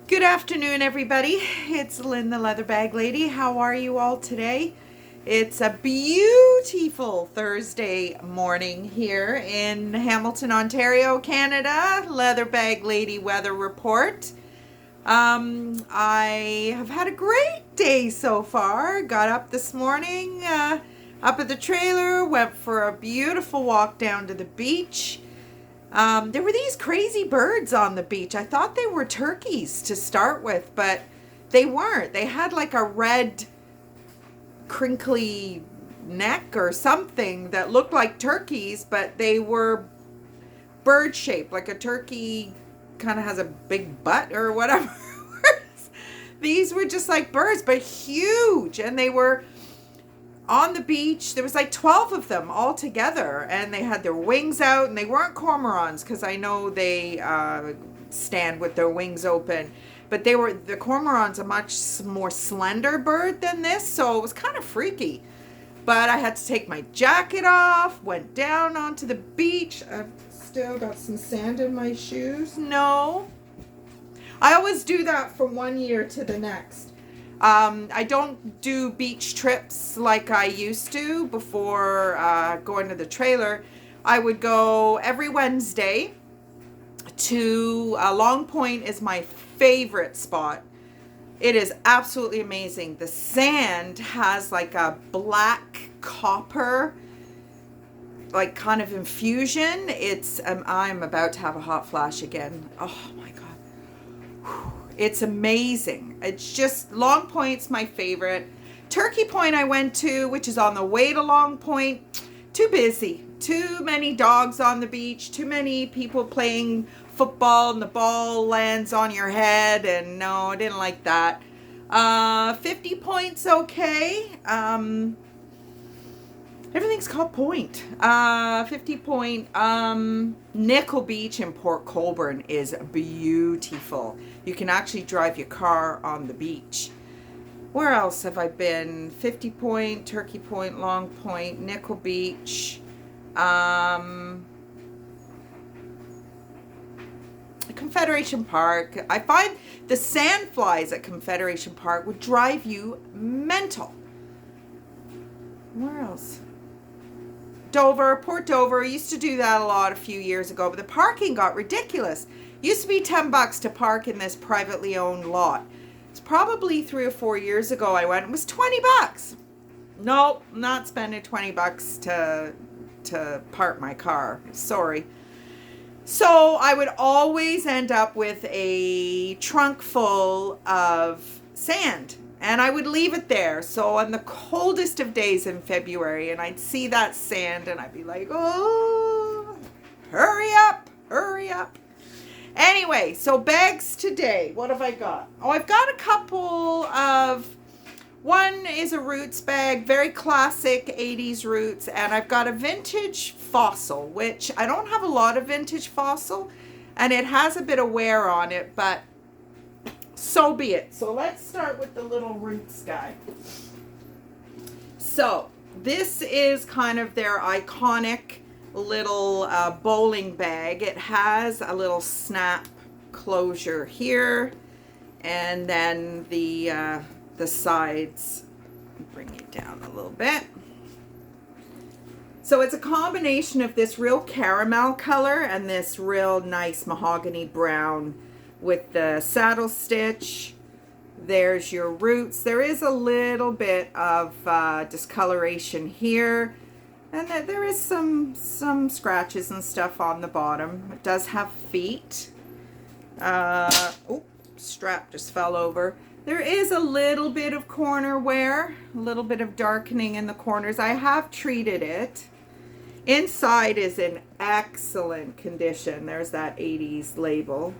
Good afternoon, everybody. It's Lynn, the Leather Bag Lady. How are you all today? It's a beautiful Thursday morning here in Hamilton, Ontario, Canada. Leather Bag Lady weather report. I have had a great day so far. Got up this morning, up at the trailer, went for a beautiful walk down to the beach. There were these crazy birds on the beach. I thought they were turkeys to start with, but they weren't. They had like a red, crinkly neck or something that looked like turkeys, but they were bird shaped, like a turkey kind of has a big butt or whatever. These were just like birds, but huge, and they were on the beach. There was like 12 of them all together, and they had their wings out, and they weren't cormorants because I know they stand with their wings open, but the cormorant's a much more slender bird than this, so it was kind of freaky. But I had to take my jacket off, went down onto the beach. I've still got some sand in my shoes. No, I always do that from one year to the next. I don't do beach trips like I used to before going to the trailer. I would go every Wednesday to Long Point is my favorite spot. It is absolutely amazing. The sand has like a black copper, like kind of infusion. It's I'm about to have a hot flash again. Oh my God. Whew. It's amazing. It's just, Long Point's my favorite. Turkey Point I went to, which is on the way to Long Point, too busy. Too many dogs on the beach, too many people playing football, and the ball lands on your head, and no, I didn't like that. 50 Point's okay. Everything's called Point. 50 Point. Nickel Beach in Port Colborne is beautiful. You can actually drive your car on the beach. Where else have I been? 50 Point, Turkey Point, Long Point, Nickel Beach. Confederation Park. I find the sand flies at Confederation Park would drive you mental. Where else? Dover, Port Dover. I used to do that a lot a few years ago, but the parking got ridiculous. Used to be $10 to park in this privately owned lot. It's probably 3 or 4 years ago I went. It was $20. Nope, not spending $20 to park my car. Sorry. So I would always end up with a trunk full of sand, and I would leave it there. So on the coldest of days in February, and I'd see that sand, and I'd be like, oh, hurry up, hurry up. Anyway, so bags today. What have I got? Oh, I've got a couple of, one is a Roots bag, very classic 80s Roots, and I've got a vintage Fossil, which I don't have a lot of vintage Fossil, and it has a bit of wear on it, but so be it. So let's start with the little Roots guy. So this is kind of their iconic little bowling bag. It has a little snap closure here, and then the sides. Bring it down a little bit. So it's a combination of this real caramel color and this real nice mahogany brown with the saddle stitch. There's your Roots. There is a little bit of discoloration here, and there is some scratches and stuff on the bottom. It does have feet. Oh, strap just fell over. There is a little bit of corner wear, a little bit of darkening in the corners. I have treated it. Inside is in excellent condition. There's that 80s label.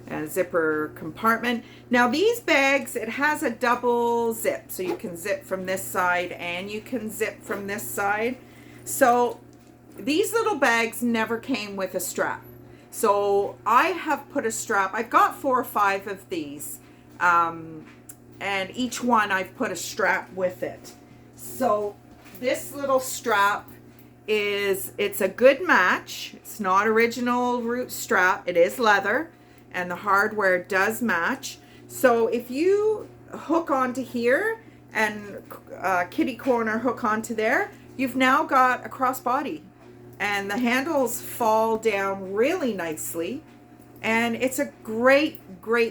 And zipper compartment. Now these bags, it has a double zip. So you can zip from this side and you can zip from this side. So these little bags never came with a strap. So I have put a strap. I've got 4 or 5 of these. And each one I've put a strap with it. So this little strap it's a good match. It's not original Root strap. It is leather. and the hardware does match. So if you hook onto here and kitty corner hook onto there, you've now got a crossbody, and the handles fall down really nicely, and it's a great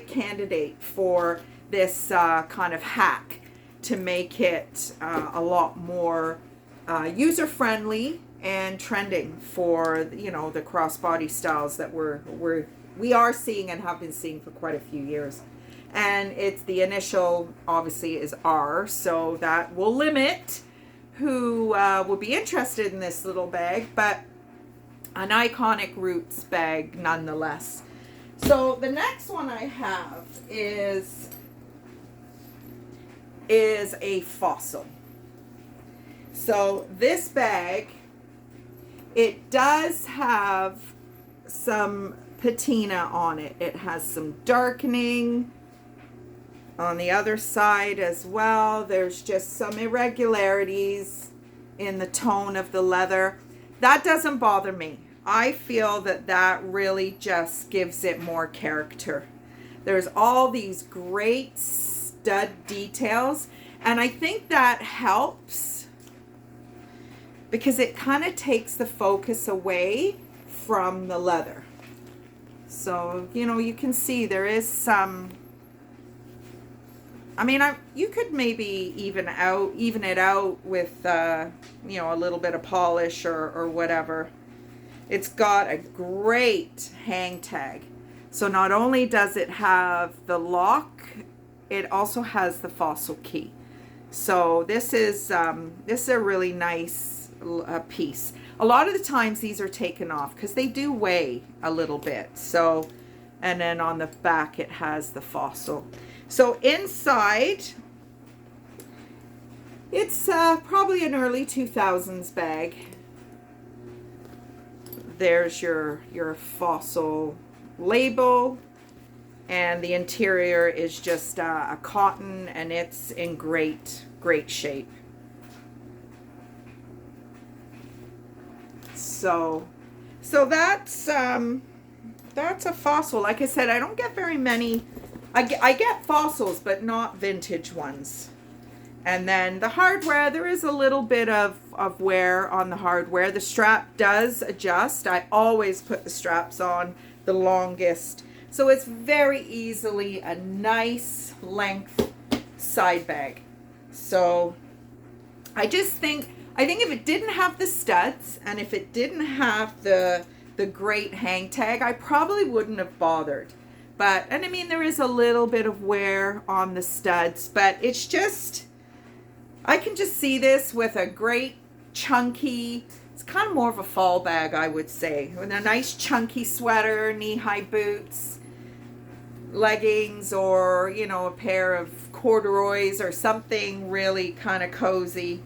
candidate for this kind of hack to make it a lot more user friendly and trending for, you know, the crossbody styles that we are seeing and have been seeing for quite a few years. And it's the initial obviously is R, so that will limit who will be interested in this little bag, but an iconic Roots bag nonetheless. So the next one I have is a Fossil. So this bag, it does have some patina on it. It has some darkening on the other side as well. There's just some irregularities in the tone of the leather. That doesn't bother me. I feel that really just gives it more character. There's all these great stud details, and I think that helps because it kind of takes the focus away from the leather. So, you know, you can see there is some, I mean, you could maybe even it out with, you know, a little bit of polish or whatever. It's got a great hang tag. So not only does it have the lock, it also has the Fossil key. So this is a really nice piece. A lot of the times these are taken off because they do weigh a little bit. So, and then on the back it has the Fossil. So inside, it's probably an early 2000s bag. There's your Fossil label, and the interior is just a cotton, and it's in great shape. So that's a Fossil. Like I said, I don't get very many. I get Fossils, but not vintage ones. And then the hardware, there is a little bit of wear on the hardware. The strap does adjust. I always put the straps on the longest. So it's very easily a nice length side bag. So I think if it didn't have the studs and if it didn't have the great hang tag, I probably wouldn't have bothered. But, and I mean, there is a little bit of wear on the studs, but it's just, I can just see this with a great chunky, it's kind of more of a fall bag, I would say, with a nice chunky sweater, knee-high boots, leggings, or, you know, a pair of corduroys or something really kind of cozy.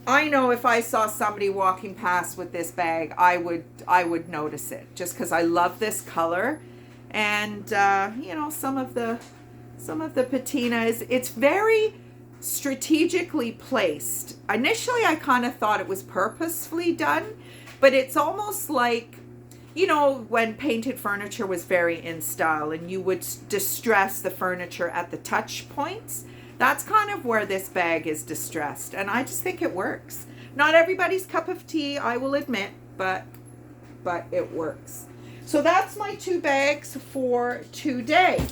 I know if I saw somebody walking past with this bag, I would notice it, just because I love this color. And you know, some of the patina it's very strategically placed. Initially I kind of thought it was purposefully done, but it's almost like, you know, when painted furniture was very in style and you would distress the furniture at the touch points. That's kind of where this bag is distressed, and I just think it works. Not everybody's cup of tea, I will admit, but it works. So that's my two bags for today.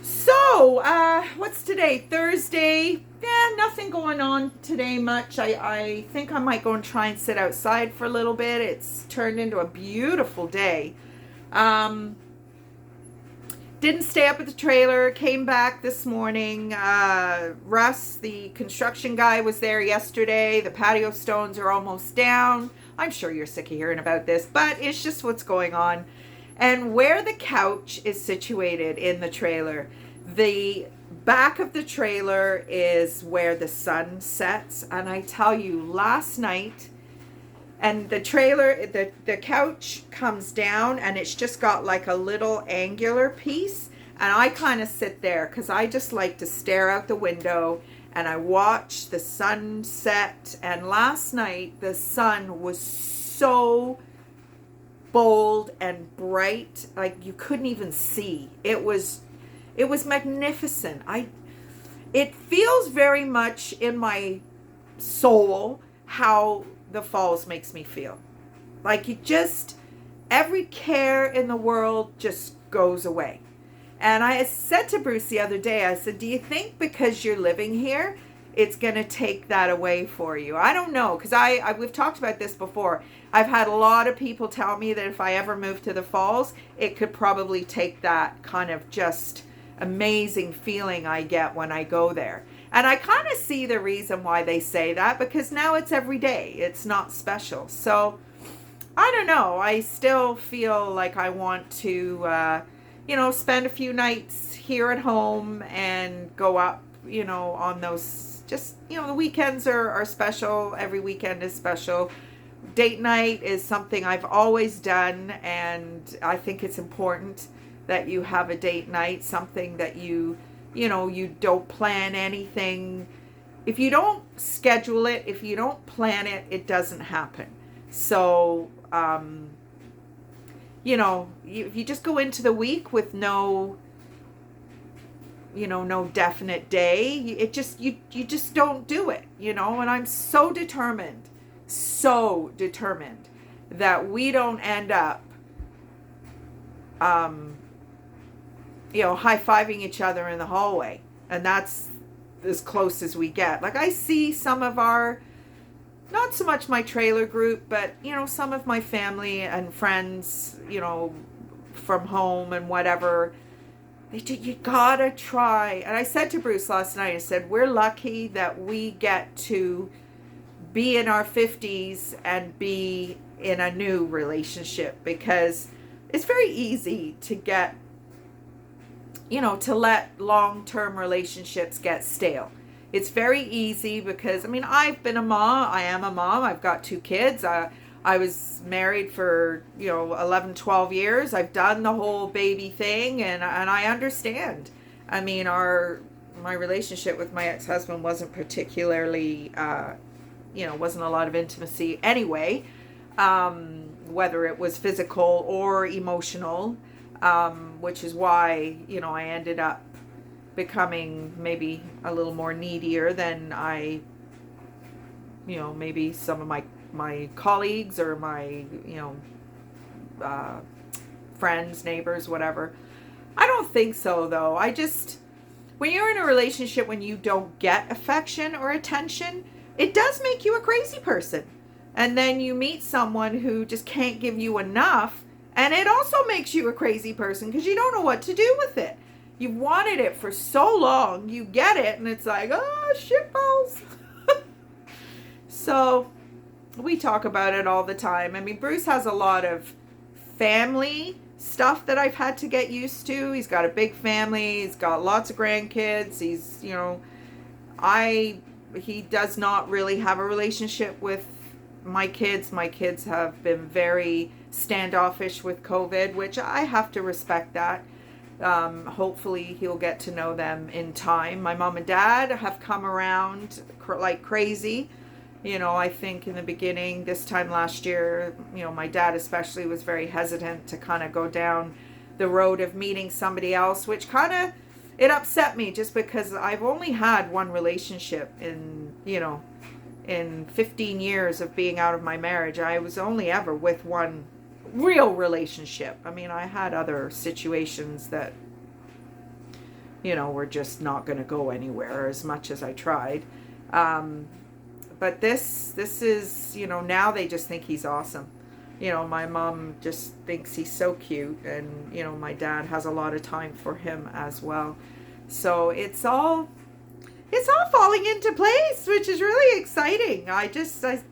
So, what's today? Thursday. Nothing going on today much. I think I might go and try and sit outside for a little bit. It's turned into a beautiful day. Didn't stay up at the trailer, came back this morning. Russ, the construction guy, was there yesterday. The patio stones are almost down. I'm sure you're sick of hearing about this, but it's just what's going on. And where the couch is situated in the trailer, the back of the trailer is where the sun sets. And I tell you, last night, and the trailer, the couch comes down and it's just got like a little angular piece. And I kind of sit there because I just like to stare out the window and I watch the sunset. And last night the sun was so bold and bright, like you couldn't even see. It was magnificent. It feels very much in my soul how the falls makes me feel. Like every care in the world just goes away. And I said to Bruce the other day, I said, do you think because you're living here, it's going to take that away for you? I don't know, because we've talked about this before. I've had a lot of people tell me that if I ever move to the falls, it could probably take that kind of just amazing feeling I get when I go there. And I kind of see the reason why they say that, because now it's every day. It's not special. So I don't know. I still feel like I want to, spend a few nights here at home and go up, on those, just, the weekends are special. Every weekend is special. Date night is something I've always done, and I think it's important that you have a date night, something that you don't plan anything. If you don't schedule it, if you don't plan it, it doesn't happen. So, if you just go into the week with no definite day, you just don't do it, and I'm so determined that we don't end up, high-fiving each other in the hallway. And that's as close as we get. Like, I see some of not so much my trailer group, but, some of my family and friends, from home and whatever, you gotta try. And I said to Bruce last night, I said, we're lucky that we get to be in our 50s and be in a new relationship, because it's very easy to get, to let long-term relationships get stale. It's very easy because, I've been a mom. I am a mom. I've got 2 kids. I was married for, 11, 12 years. I've done the whole baby thing, and I understand. My relationship with my ex-husband wasn't particularly, wasn't a lot of intimacy anyway, whether it was physical or emotional, which is why, I ended up becoming maybe a little more needier than I, maybe some of my colleagues or my, friends, neighbors, whatever. I don't think so, though. When you're in a relationship, when you don't get affection or attention, it does make you a crazy person. And then you meet someone who just can't give you enough, and it also makes you a crazy person because you don't know what to do with it. You've wanted it for so long, you get it, and it's like, oh, shitballs. So, we talk about it all the time. Bruce has a lot of family stuff that I've had to get used to. He's got a big family. He's got lots of grandkids. He does not really have a relationship with my kids. My kids have been very standoffish with COVID, which I have to respect that. Hopefully he'll get to know them in time. My mom and dad have come around like crazy. I think in the beginning, this time last year, my dad especially was very hesitant to kind of go down the road of meeting somebody else, which kind of, it upset me just because I've only had one relationship in 15 years of being out of my marriage. I was only ever with one real relationship. I had other situations that, were just not going to go anywhere as much as I tried. But this is, now they just think he's awesome. My mom just thinks he's so cute, and, my dad has a lot of time for him as well. So it's all falling into place, which is really exciting. I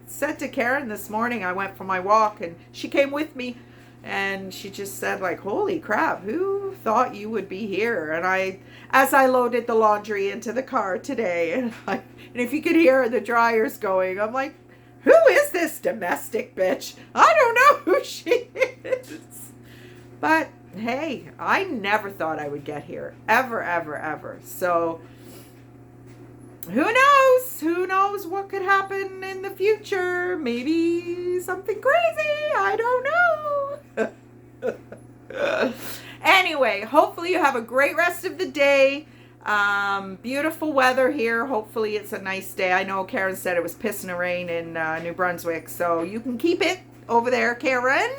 said to Karen this morning, I went for my walk and she came with me, and she just said, like, holy crap, who thought you would be here? And as I loaded the laundry into the car today, and if you could hear the dryers going, I'm like, who is this domestic bitch? I don't know who she is. But hey, I never thought I would get here. Ever, ever, ever. So who knows? Who knows what could happen in the future? Maybe something crazy. I don't know. anyway, hopefully you have a great rest of the day. Beautiful weather here. Hopefully it's a nice day. I know Karen said it was pissing rain in New Brunswick, so you can keep it over there, Karen,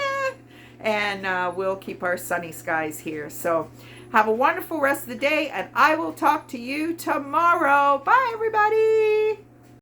and we'll keep our sunny skies here. So have a wonderful rest of the day, and I will talk to you tomorrow. Bye, everybody.